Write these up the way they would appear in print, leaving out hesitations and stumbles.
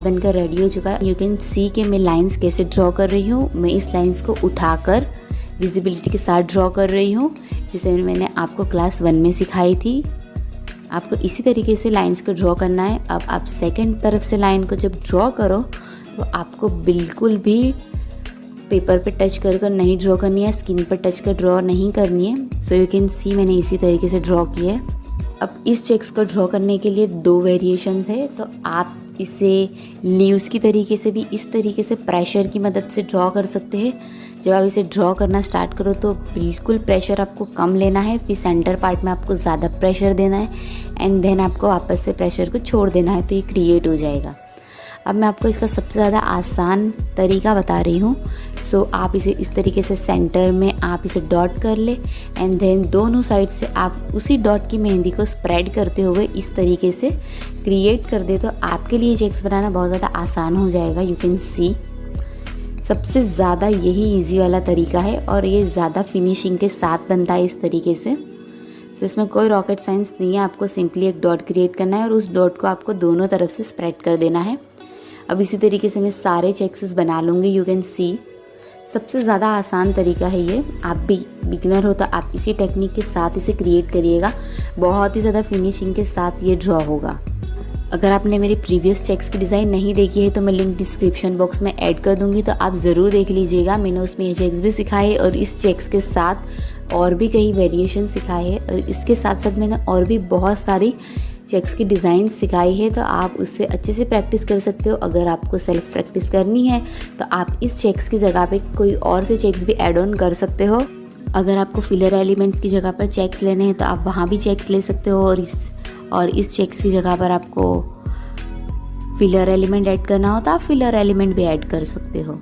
बनकर रेडी हो चुका है। यू कैन सी कि मैं लाइंस कैसे ड्रॉ कर रही हूँ। मैं इस लाइंस को उठाकर विजिबिलिटी के साथ ड्रॉ कर रही हूँ, जिसे मैंने आपको क्लास 1 में सिखाई थी। आपको इसी तरीके से लाइंस को ड्रॉ करना है। अब आप सेकंड तरफ से लाइन को जब ड्रॉ करो तो आपको बिल्कुल भी पेपर पे टच कर कर नहीं ड्रॉ करनी है, स्किन पर टच कर ड्रॉ नहीं करनी है। सो यू कैन सी मैंने इसी तरीके से ड्रॉ किया है। अब इस चेक्स को ड्रॉ करने के लिए 2 वेरिएशंस है, तो आप इसे लीव्स की तरीके से भी इस तरीके से प्रेशर की मदद से ड्रॉ कर सकते हैं। जब आप इसे ड्रॉ करना स्टार्ट करो तो बिल्कुल प्रेशर आपको कम लेना है, फिर सेंटर पार्ट में आपको ज़्यादा प्रेशर देना है एंड देन आपको वापस से प्रेशर को छोड़ देना है, तो ये क्रिएट हो जाएगा। अब मैं आपको इसका सबसे ज़्यादा आसान तरीका बता रही हूँ। सो आप इसे इस तरीके से सेंटर में आप इसे डॉट कर ले एंड देन दोनों साइड से आप उसी डॉट की मेहंदी को स्प्रेड करते हुए इस तरीके से क्रिएट कर दे, तो आपके लिए चेक्स बनाना बहुत ज़्यादा आसान हो जाएगा। यू कैन सी सबसे ज़्यादा यही इजी वाला तरीका है और ये ज़्यादा फिनिशिंग के साथ बनता है इस तरीके से। तो इसमें कोई रॉकेट साइंस नहीं है, आपको सिंपली एक डॉट क्रिएट करना है और उस डॉट को आपको दोनों तरफ से स्प्रेड कर देना है। अब इसी तरीके से मैं सारे चेक्स बना लूँगी। यू कैन सी सबसे ज़्यादा आसान तरीका है ये। आप भी बिगिनर हो तो आप इसी टेक्निक के साथ इसे क्रिएट करिएगा, बहुत ही ज़्यादा फिनिशिंग के साथ ये ड्रॉ होगा। अगर आपने मेरे प्रीवियस चेक्स की डिज़ाइन नहीं देखी है तो मैं लिंक डिस्क्रिप्शन बॉक्स में ऐड कर दूँगी, तो आप ज़रूर देख लीजिएगा। मैंने उसमें ये चेक्स भी सिखाए और इस चेक्स के साथ और भी कई वेरिएशन सिखाए हैं और इसके साथ साथ मैंने और भी बहुत सारी चेक्स की डिज़ाइन सिखाई है, तो आप उससे अच्छे से प्रैक्टिस कर सकते हो। अगर आपको सेल्फ प्रैक्टिस करनी है तो आप इस चेक्स की जगह पे कोई और से चेक्स भी ऐड ऑन कर सकते हो। अगर आपको फिलर एलिमेंट्स की जगह पर चेक्स लेने हैं तो आप वहाँ भी चेक्स ले सकते हो और इस चेक्स की जगह पर आपको फिलर एलिमेंट ऐड करना हो तो आप फिलर एलिमेंट भी ऐड कर सकते हो।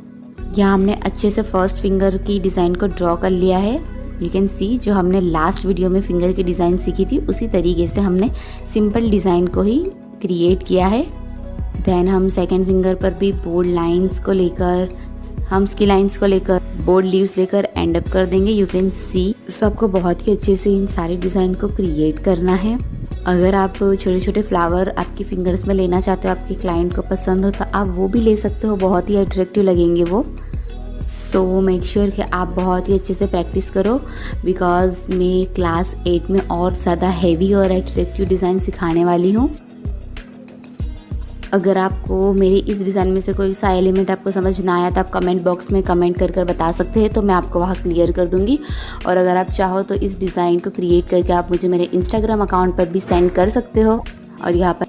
यहाँ हमने अच्छे से फर्स्ट फिंगर की डिज़ाइन को ड्रॉ कर लिया है। यू कैन सी जो हमने लास्ट वीडियो में फिंगर की डिज़ाइन सीखी थी उसी तरीके से हमने सिंपल डिज़ाइन को ही क्रिएट किया है। देन हम सेकंड फिंगर पर भी बोल्ड लाइंस को लेकर, हम्स की लाइंस को लेकर, बोल्ड लीव्स लेकर एंड अप कर देंगे। यू कैन सी सबको बहुत ही अच्छे से इन सारी डिज़ाइन को क्रिएट करना है। अगर आप छोटे छोटे फ्लावर आपकी फिंगर्स में लेना चाहते हो, आपके क्लाइंट को पसंद हो, तो आप वो भी ले सकते हो, बहुत ही अट्रैक्टिव लगेंगे वो। सो मेक श्योर कि आप बहुत ही अच्छे से प्रैक्टिस करो, बिकॉज़ मैं क्लास 8 में और ज़्यादा हैवी और अट्रैक्टिव डिज़ाइन सिखाने वाली हूँ। अगर आपको मेरी इस डिज़ाइन में से कोई सा एलिमेंट आपको समझ ना आया तो आप कमेंट बॉक्स में कमेंट कर बता सकते हैं, तो मैं आपको वहाँ क्लियर कर दूँगी। और अगर आप चाहो तो इस डिज़ाइन को क्रिएट करके आप मुझे मेरे इंस्टाग्राम अकाउंट पर भी सेंड कर सकते हो। और यहाँ पर